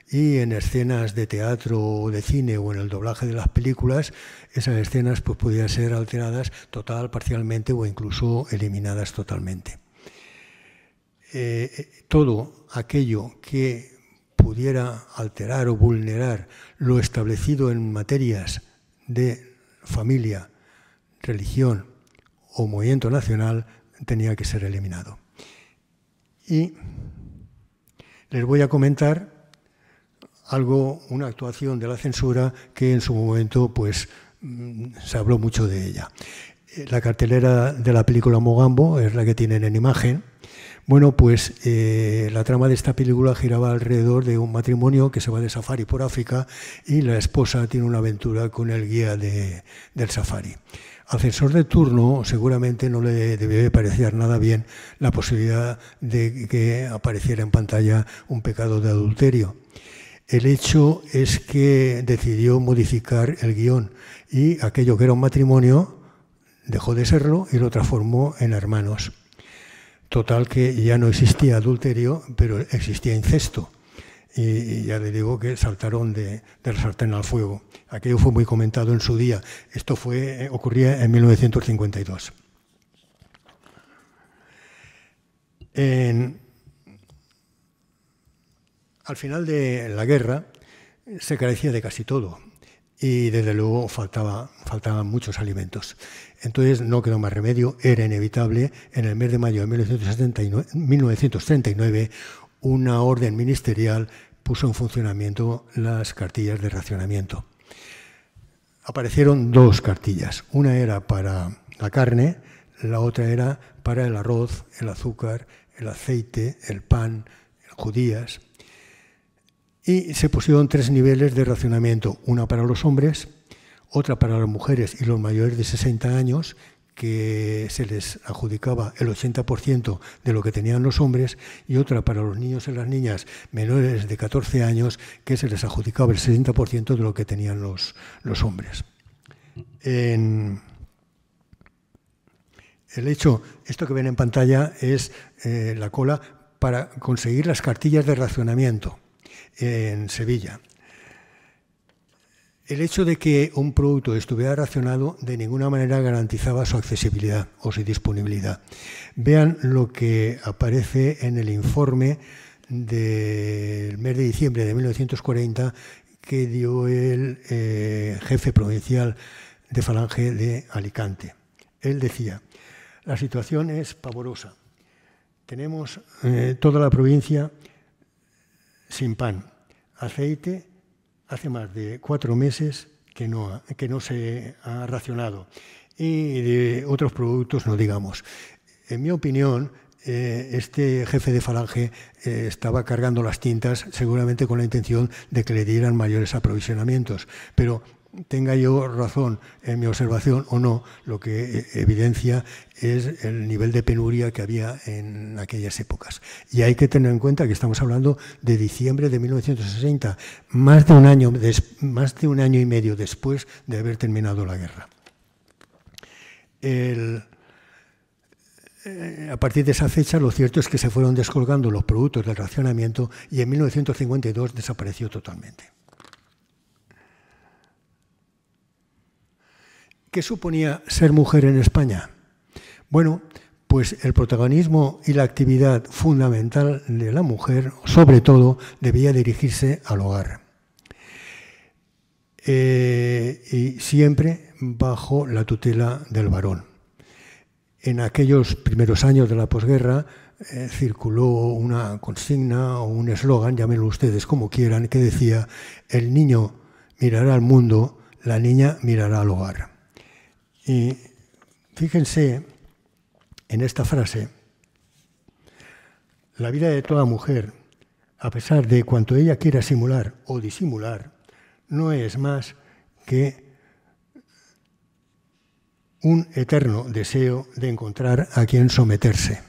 y en escenas de teatro o de cine o en el doblaje de las películas, esas escenas pues, podían ser alteradas total, parcialmente o incluso eliminadas totalmente. Todo aquello que pudiera alterar o vulnerar lo establecido en materias de familia, religión o movimiento nacional tenía que ser eliminado. Y les voy a comentar una actuación de la censura que en su momento pues, se habló mucho de ella. La cartelera de la película Mogambo es la que tienen en imagen. Bueno, pues la trama de esta película giraba alrededor de un matrimonio que se va de safari por África y la esposa tiene una aventura con el guía del safari. Al censor de turno seguramente no le debió parecer nada bien la posibilidad de que apareciera en pantalla un pecado de adulterio. El hecho es que decidió modificar el guión y aquello que era un matrimonio dejó de serlo y lo transformó en hermanos. Total que ya no existía adulterio, pero existía incesto. Y ya le digo que saltaron de la sartén al fuego. Aquello fue muy comentado en su día. Esto ocurría en 1952. Al final de la guerra se carecía de casi todo y desde luego faltaban muchos alimentos. Entonces no quedó más remedio, era inevitable. En el mes de mayo de 1939 una orden ministerial puso en funcionamiento las cartillas de racionamiento. Aparecieron dos cartillas. Una era para la carne, la otra era para el arroz, el azúcar, el aceite, el pan, judías. Y se pusieron 3 niveles de racionamiento. Una para los hombres, otra para las mujeres y los mayores de 60 años, que se les adjudicaba el 80% de lo que tenían los hombres, y otra para los niños y las niñas menores de 14 años, que se les adjudicaba el 60% de lo que tenían los hombres. El hecho, esto que ven en pantalla es la cola para conseguir las cartillas de racionamiento en Sevilla. El hecho de que un producto estuviera racionado de ninguna manera garantizaba su accesibilidad o su disponibilidad. Vean lo que aparece en el informe del mes de diciembre de 1940 que dio el jefe provincial de Falange de Alicante. Él decía: la situación es pavorosa. Tenemos toda la provincia sin pan, aceite. Hace más de 4 meses que no se ha racionado, y de otros productos no digamos. En mi opinión, este jefe de Falange estaba cargando las tintas seguramente con la intención de que le dieran mayores aprovisionamientos, pero tenga yo razón en mi observación o no, lo que evidencia es el nivel de penuria que había en aquellas épocas. Y hay que tener en cuenta que estamos hablando de diciembre de 1960, más de un año y medio después de haber terminado la guerra. A partir de esa fecha, lo cierto es que se fueron descolgando los productos del racionamiento y en 1952 desapareció totalmente. ¿Qué suponía ser mujer en España? Bueno, pues el protagonismo y la actividad fundamental de la mujer, sobre todo, debía dirigirse al hogar. Y siempre bajo la tutela del varón. En aquellos primeros años de la posguerra circuló una consigna o un eslogan, llámenlo ustedes como quieran, que decía: el niño mirará al mundo, la niña mirará al hogar. Y fíjense en esta frase: la vida de toda mujer, a pesar de cuanto ella quiera simular o disimular, no es más que un eterno deseo de encontrar a quien someterse.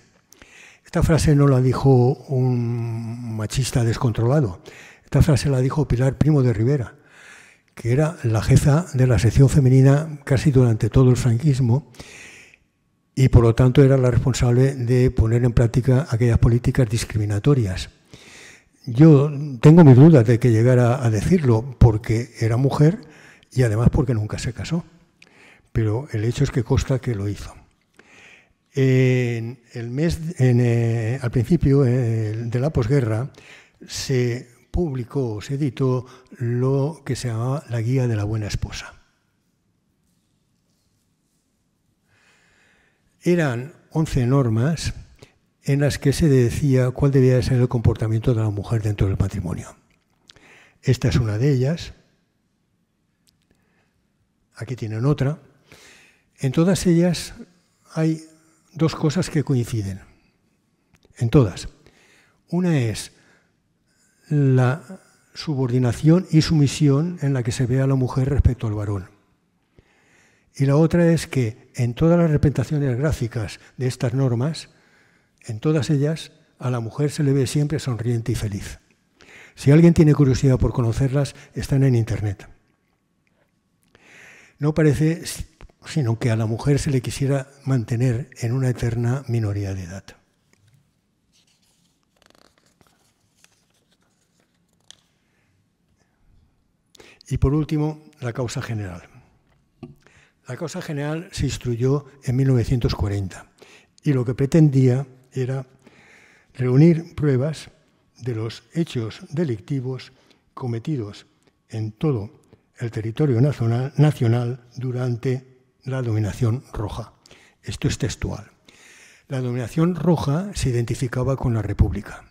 Esta frase no la dijo un machista descontrolado. Esta frase la dijo Pilar Primo de Rivera, que era la jefa de la sección femenina casi durante todo el franquismo y por lo tanto era la responsable de poner en práctica aquellas políticas discriminatorias. Yo tengo mis dudas de que llegara a decirlo porque era mujer y además porque nunca se casó, pero el hecho es que consta que lo hizo. Al principio de la posguerra se publicó, se editó lo que se llamaba la Guía de la Buena Esposa. Eran 11 normas en las que se decía cuál debía ser el comportamiento de la mujer dentro del matrimonio. Esta es una de ellas. Aquí tienen otra. En todas ellas hay 2 cosas que coinciden. En todas. Una es la subordinación y sumisión en la que se ve a la mujer respecto al varón. Y la otra es que en todas las representaciones gráficas de estas normas, en todas ellas, a la mujer se le ve siempre sonriente y feliz. Si alguien tiene curiosidad por conocerlas, están en Internet. No parece sino que a la mujer se le quisiera mantener en una eterna minoría de edad. Y por último, la causa general. La causa general se instruyó en 1940 y lo que pretendía era reunir pruebas de los hechos delictivos cometidos en todo el territorio nacional durante la dominación roja. Esto es textual. La dominación roja se identificaba con la República.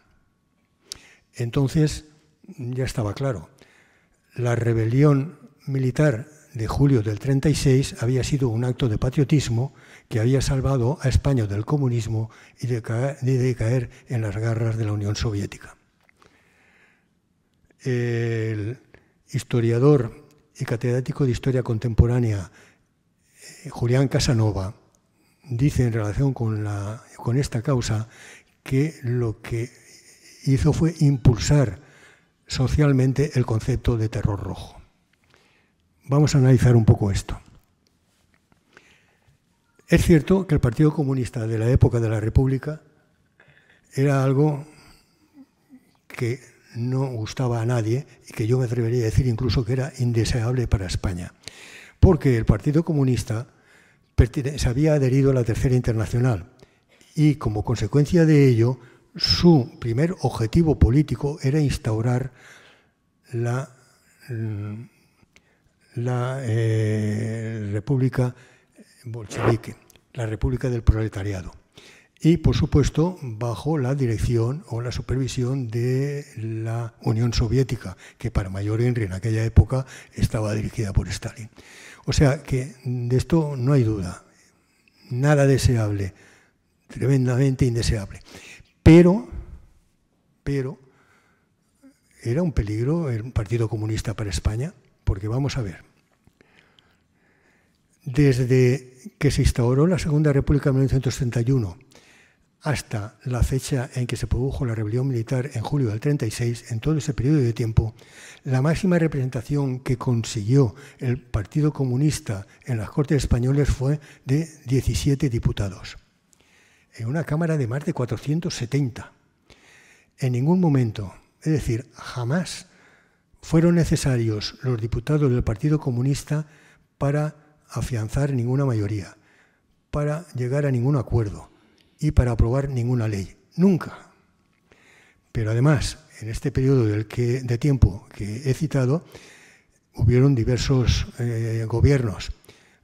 Entonces, ya estaba claro, la rebelión militar de julio del 36 había sido un acto de patriotismo que había salvado a España del comunismo y de caer en las garras de la Unión Soviética. El historiador y catedrático de Historia Contemporánea Julián Casanova dice en relación con esta causa que lo que hizo fue impulsar socialmente el concepto de terror rojo. Vamos a analizar un poco esto. Es cierto que el Partido Comunista de la época de la República era algo que no gustaba a nadie y que yo me atrevería a decir incluso que era indeseable para España, porque el Partido Comunista se había adherido a la Tercera Internacional y como consecuencia de ello su primer objetivo político era instaurar la República Bolchevique, la República del Proletariado. Y, por supuesto, bajo la dirección o la supervisión de la Unión Soviética, que para mayor en aquella época estaba dirigida por Stalin. O sea que de esto no hay duda. Nada deseable, tremendamente indeseable. Pero era un peligro el Partido Comunista para España, porque vamos a ver. Desde que se instauró la Segunda República en 1931 hasta la fecha en que se produjo la rebelión militar en julio del 36, en todo ese periodo de tiempo, la máxima representación que consiguió el Partido Comunista en las Cortes Españolas fue de 17 diputados, en una Cámara de más de 470. En ningún momento, es decir, jamás fueron necesarios los diputados del Partido Comunista para afianzar ninguna mayoría, para llegar a ningún acuerdo y para aprobar ninguna ley. Nunca. Pero además, en este periodo de tiempo que he citado, hubieron diversos gobiernos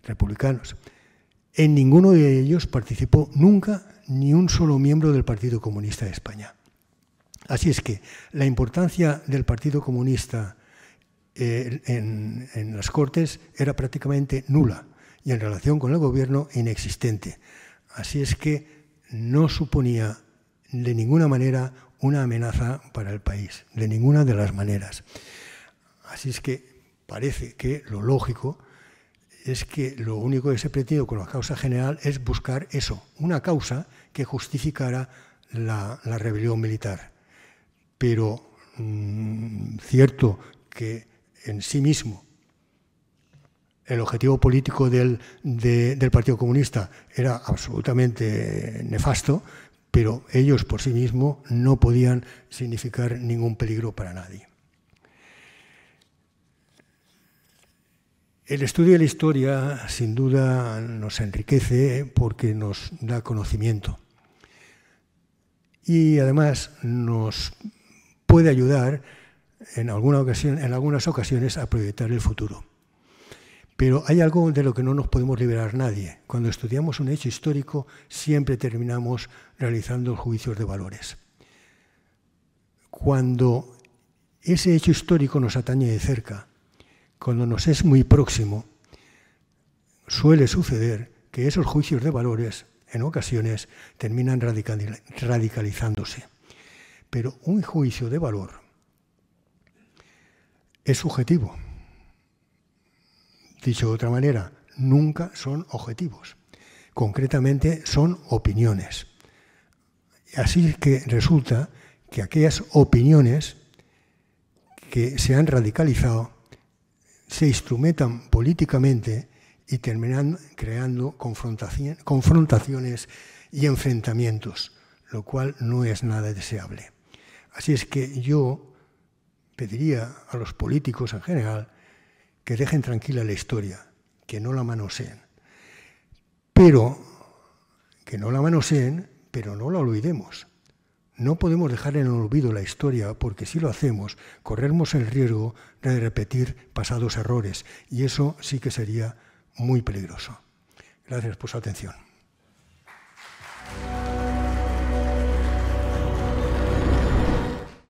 republicanos. En ninguno de ellos participó nunca ni un solo miembro del Partido Comunista de España. Así es que la importancia del Partido Comunista en las Cortes era prácticamente nula y en relación con el gobierno inexistente. Así es que no suponía de ninguna manera una amenaza para el país, de ninguna de las maneras. Así es que parece que lo lógico es que lo único que se pretende con la causa general es buscar eso, una causa que justificara la rebelión militar. Pero cierto que en sí mismo el objetivo político del Partido Comunista era absolutamente nefasto, pero ellos por sí mismos no podían significar ningún peligro para nadie. El estudio de la historia, sin duda, nos enriquece porque nos da conocimiento y además nos puede ayudar en algunas ocasiones a proyectar el futuro. Pero hay algo de lo que no nos podemos liberar nadie. Cuando estudiamos un hecho histórico, siempre terminamos realizando juicios de valores. Cuando ese hecho histórico nos atañe de cerca, cuando nos es muy próximo, suele suceder que esos juicios de valores, en ocasiones, terminan radicalizándose. Pero un juicio de valor es subjetivo. Dicho de otra manera, nunca son objetivos. Concretamente son opiniones. Así que resulta que aquellas opiniones que se han radicalizado se instrumentan políticamente y terminan creando confrontaciones y enfrentamientos, lo cual no es nada deseable. Así es que yo pediría a los políticos en general que dejen tranquila la historia, que no la manoseen. Pero no la olvidemos. No podemos dejar en el olvido la historia, porque si lo hacemos, corremos el riesgo de repetir pasados errores, y eso sí que sería muy peligroso. Gracias por su atención.